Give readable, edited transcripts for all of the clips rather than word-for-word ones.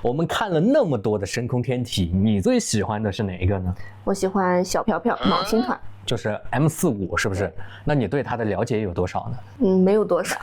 我们看了那么多的深空天体，你最喜欢的是哪一个呢？我喜欢小飘飘昴星团。就是 M45是不是？那你对它的了解有多少呢？没有多少。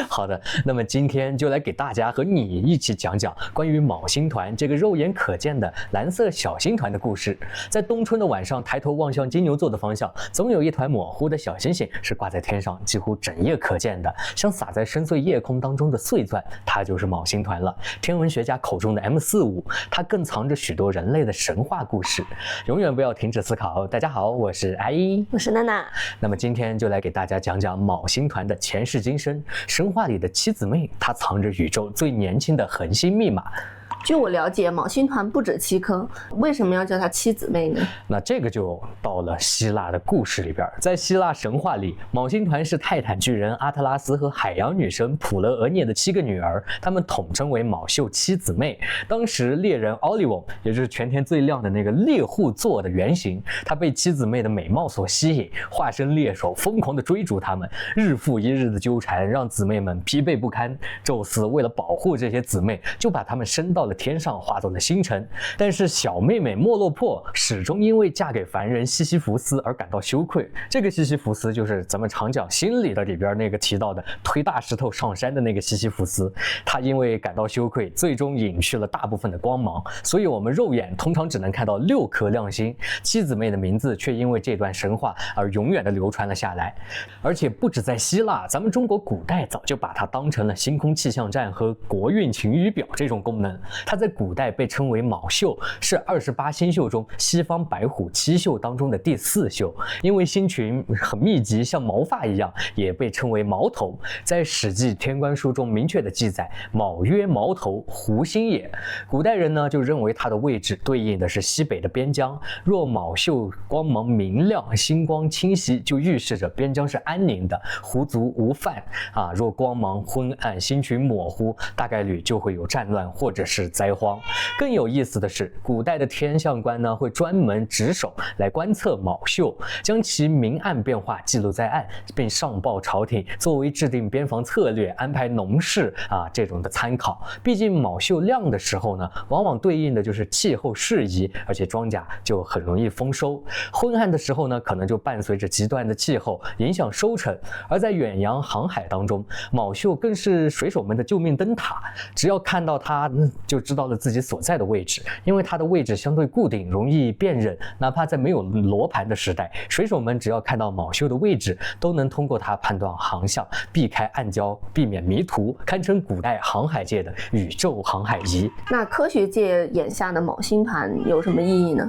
好的，那么今天就来给大家和你一起讲讲关于昴星团这个肉眼可见的蓝色小星团的故事。在冬春的晚上，抬头望向金牛座的方向，总有一团模糊的小星星是挂在天上，几乎整夜可见的，像洒在深邃夜空当中的碎钻，它就是昴星团了。天文学家口中的 M45，它更藏着许多人类的神话故事。永远不要停止思考。大家好，我是阿一，我是娜娜。那么今天就来给大家讲讲昴星团的前世今生。神话里的七姊妹，她藏着宇宙最年轻的恒星密码。据我了解，昴星团不止7颗，为什么要叫它七姊妹呢？那这个就到了希腊的故事里边。在希腊神话里，昴星团是泰坦巨人阿特拉斯和海洋女神普勒俄涅的7个女儿，她们统称为昴宿七姊妹。当时猎人奥利翁，也就是全天最亮的那个猎户座的原型，他被七姊妹的美貌所吸引，化身猎手，疯狂地追逐她们，日复一日的纠缠，让姊妹们疲惫不堪。宙斯为了保护这些姊妹，就把她们升到了天上，化作了星辰。但是小妹妹莫洛珀始终因为嫁给凡人西西弗斯而感到羞愧。这个西西弗斯就是咱们常讲心理的里边那个提到的推大石头上山的那个西西弗斯。他因为感到羞愧，最终隐去了大部分的光芒，所以我们肉眼通常只能看到6颗亮星。七姊妹的名字却因为这段神话而永远的流传了下来。而且不止在希腊，咱们中国古代早就把它当成了星空气象站和国运晴雨表这种功能。它在古代被称为昴宿，是28星宿中西方白虎7宿当中的第4宿。因为星群很密集，像毛发一样，也被称为毛头。在《史记·天官书》中明确的记载，昴曰毛头，狐星也。古代人呢就认为它的位置对应的是西北的边疆。若昴宿光芒明亮，星光清晰，就预示着边疆是安宁的，狐族无犯啊。若光芒昏暗，星群模糊，大概率就会有战乱或者是灾荒。更有意思的是，古代的天象官呢会专门值守来观测昴宿，将其明暗变化记录在案，并上报朝廷，作为制定边防策略、安排农事这种的参考。毕竟昴宿亮的时候呢，往往对应的就是气候适宜，而且庄稼就很容易丰收。昏暗的时候呢，可能就伴随着极端的气候影响收成。而在远洋航海当中，昴宿更是水手们的救命灯塔，只要看到它就知道了自己所在的位置，因为它的位置相对固定，容易辨认。哪怕在没有罗盘的时代，水手们只要看到昴宿的位置，都能通过它判断航向，避开暗礁，避免迷途，堪称古代航海界的宇宙航海仪。那科学界眼下的昴星团有什么意义呢？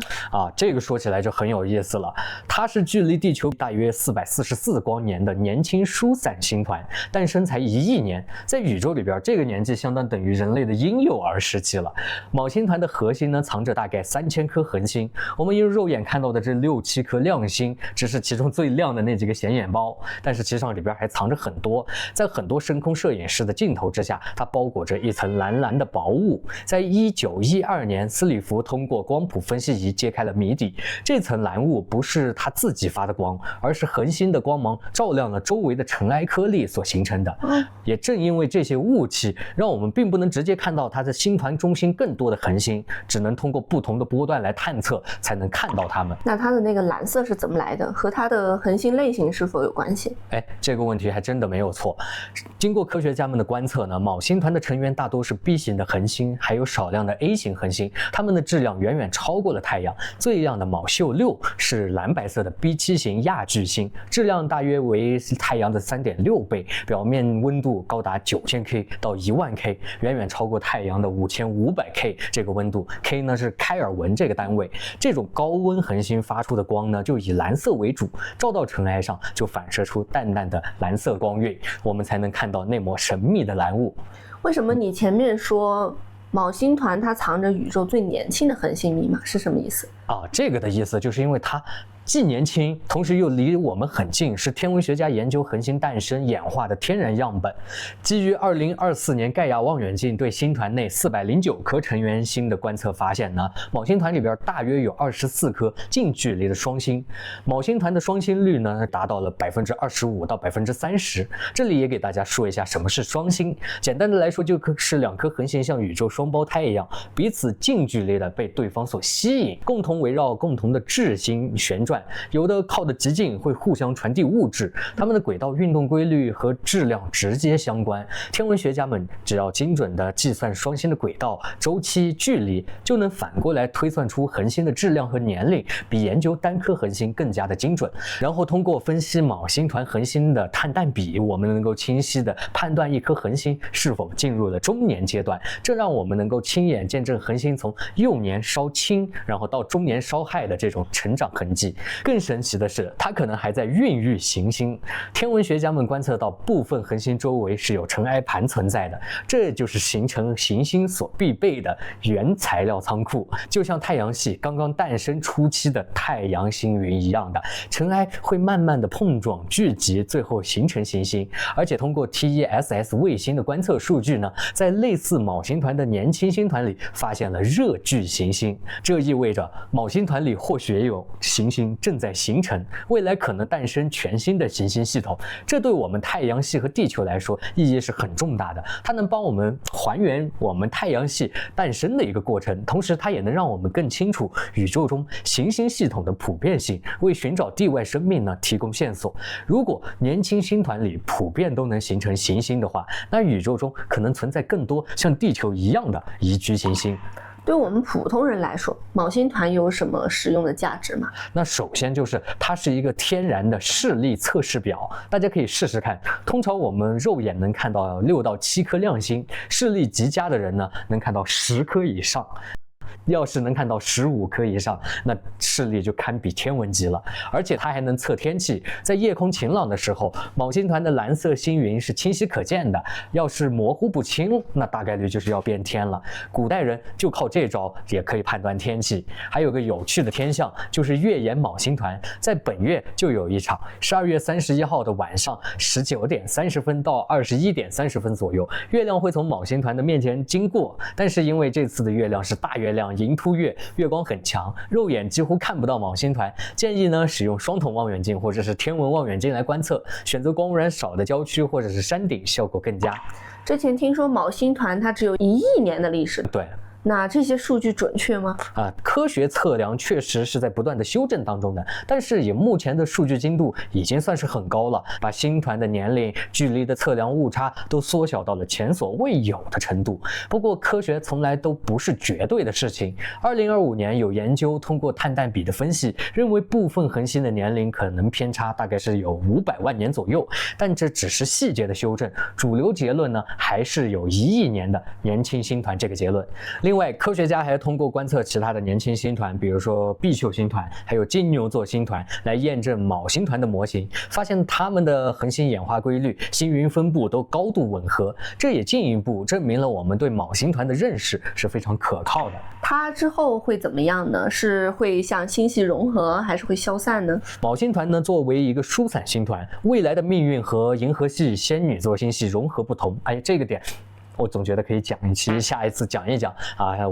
这个说起来就很有意思了。它是距离地球大约444光年的年轻疏散星团，诞生才1亿年，在宇宙里边，这个年纪相当等于人类的婴幼儿时期了。昴星团的核心呢，藏着大概3000颗恒星。我们用肉眼看到的这6、7颗亮星，只是其中最亮的那几个显眼包，但是其实里边还藏着很多。在很多深空摄影师的镜头之下，它包裹着一层蓝蓝的薄雾。在1912年，斯里夫通过光谱分析仪揭开了谜底，这层蓝雾不是它自己发的光，而是恒星的光芒照亮了周围的尘埃颗粒所形成的。也正因为这些雾气，让我们并不能直接看到它的星团中心更多的恒星，只能通过不同的波段来探测，才能看到它们。那它的那个蓝色是怎么来的？和它的恒星类型是否有关系？这个问题还真的没有错。经过科学家们的观测呢，昴星团的成员大多是 B 型的恒星，还有少量的 A 型恒星，它们的质量远远超过了太阳。最亮的昴宿6是蓝白色的 B7 型亚巨星，质量大约为太阳的3.6倍，表面温度高达9000K 到10000K，远远超过太阳的5500K 这个温度。K 呢是开尔文这个单位。这种高温恒星发出的光呢，就以蓝色为主，照到尘埃上就反射出淡淡的蓝色光晕，我们才能看到那抹神秘的蓝雾。为什么你前面说昴星团它藏着宇宙最年轻的恒星密码是什么意思？这个的意思就是因为它既年轻，同时又离我们很近，是天文学家研究恒星诞生演化的天然样本。基于2024年盖亚望远镜对星团内409颗成员星的观测发现呢，昴星团里边大约有24颗近距离的双星，昴星团的双星率呢达到了25%到30%。这里也给大家说一下什么是双星，简单的来说就是两颗恒星像宇宙双胞胎一样，彼此近距离的被对方所吸引，共同围绕共同的质星旋转。有的靠得极近，会互相传递物质，它们的轨道运动规律和质量直接相关。天文学家们只要精准地计算双星的轨道、周期、距离，就能反过来推算出恒星的质量和年龄，比研究单颗恒星更加的精准。然后通过分析昴星团恒星的碳氮比，我们能够清晰地判断一颗恒星是否进入了中年阶段，这让我们能够亲眼见证恒星从幼年烧青，然后到中年烧害的这种成长痕迹。更神奇的是，它可能还在孕育行星。天文学家们观测到部分恒星周围是有尘埃盘存在的，这就是形成行星所必备的原材料仓库。就像太阳系刚刚诞生初期的太阳星云一样的，尘埃会慢慢的碰撞聚集，最后形成行星。而且通过 TESS 卫星的观测数据呢，在类似昴星团的年轻星团里发现了热聚行星，这意味着昴星团里或许也有行星正在形成，未来可能诞生全新的行星系统。这对我们太阳系和地球来说意义是很重大的，它能帮我们还原我们太阳系诞生的一个过程，同时它也能让我们更清楚宇宙中行星系统的普遍性，为寻找地外生命呢提供线索。如果年轻星团里普遍都能形成行星的话，那宇宙中可能存在更多像地球一样的宜居行星。对我们普通人来说，昴星团有什么实用的价值吗？那首先就是它是一个天然的视力测试表，大家可以试试看。通常我们肉眼能看到6到7颗亮星，视力极佳的人呢能看到10颗以上。要是能看到15颗以上，那视力就堪比天文级了。而且它还能测天气，在夜空晴朗的时候，昴星团的蓝色星云是清晰可见的；要是模糊不清，那大概率就是要变天了。古代人就靠这招也可以判断天气。还有个有趣的天象，就是月掩昴星团，在本月就有一场，12月31号的晚上19点30分到21点30分左右，月亮会从昴星团的面前经过，但是因为这次的月亮是大月亮迎凸月，月光很强，肉眼几乎看不到昴星团。建议呢使用双筒望远镜或者是天文望远镜来观测，选择光污染少的郊区或者是山顶，效果更佳。之前听说昴星团它只有1亿年的历史，对。那这些数据准确吗？科学测量确实是在不断的修正当中的，但是以目前的数据精度已经算是很高了，把星团的年龄、距离的测量误差都缩小到了前所未有的程度。不过科学从来都不是绝对的事情。2025年有研究通过碳氮比的分析，认为部分恒星的年龄可能偏差大概是有500万年左右，但这只是细节的修正，主流结论呢还是有1亿年的年轻星团这个结论。另外，科学家还通过观测其他的年轻星团，比如说壁球星团，还有金牛座星团，来验证昴星团的模型，发现它们的恒星演化规律、星云分布都高度吻合，这也进一步证明了我们对昴星团的认识是非常可靠的。它之后会怎么样呢？是会向星系融合，还是会消散呢？昴星团呢，作为一个疏散星团，未来的命运和银河系仙女座星系融合不同。这个点我总觉得可以讲一期，下一次讲一讲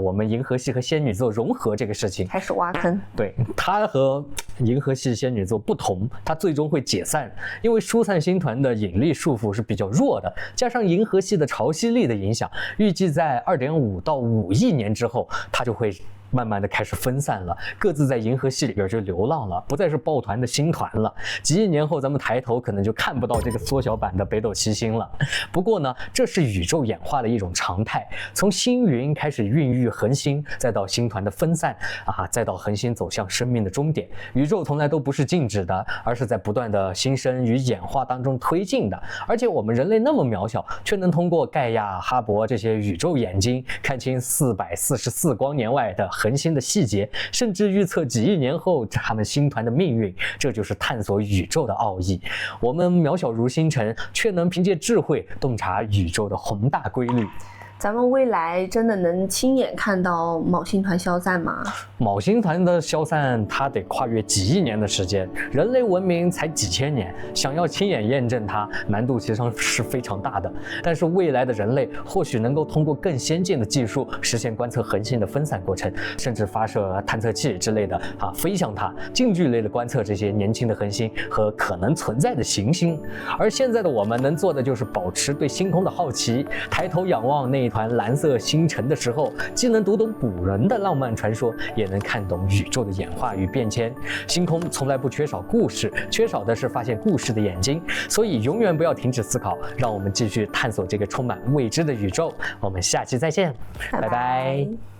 我们银河系和仙女座融合这个事情。开始挖坑。对，它和银河系仙女座不同，它最终会解散，因为疏散星团的引力束缚是比较弱的，加上银河系的潮汐力的影响，预计在2.5到5亿年之后，它就会慢慢的开始分散了，各自在银河系里边就流浪了，不再是抱团的星团了。几亿年后，咱们抬头可能就看不到这个缩小版的北斗七星了。不过呢，这是宇宙演化的一种常态，从星云开始孕育恒星，再到星团的分散再到恒星走向生命的终点，宇宙从来都不是静止的，而是在不断的新生与演化当中推进的。而且我们人类那么渺小，却能通过盖亚、哈勃这些宇宙眼睛看清444光年外的恒星的细节，甚至预测几亿年后他们星团的命运。这就是探索宇宙的奥义。我们渺小如星辰，却能凭借智慧洞察宇宙的宏大规律。咱们未来真的能亲眼看到昴星团消散吗？昴星团的消散，它得跨越几亿年的时间，人类文明才几千年，想要亲眼验证它，难度其实是非常大的。但是未来的人类或许能够通过更先进的技术，实现观测恒星的分散过程，甚至发射探测器之类的飞向它，近距离的观测这些年轻的恒星和可能存在的行星。而现在的我们能做的就是保持对星空的好奇，抬头仰望那一团蓝色星辰的时候，既能读懂古人的浪漫传说，也能看懂宇宙的演化与变迁。星空从来不缺少故事，缺少的是发现故事的眼睛。所以永远不要停止思考，让我们继续探索这个充满未知的宇宙。我们下期再见，拜拜。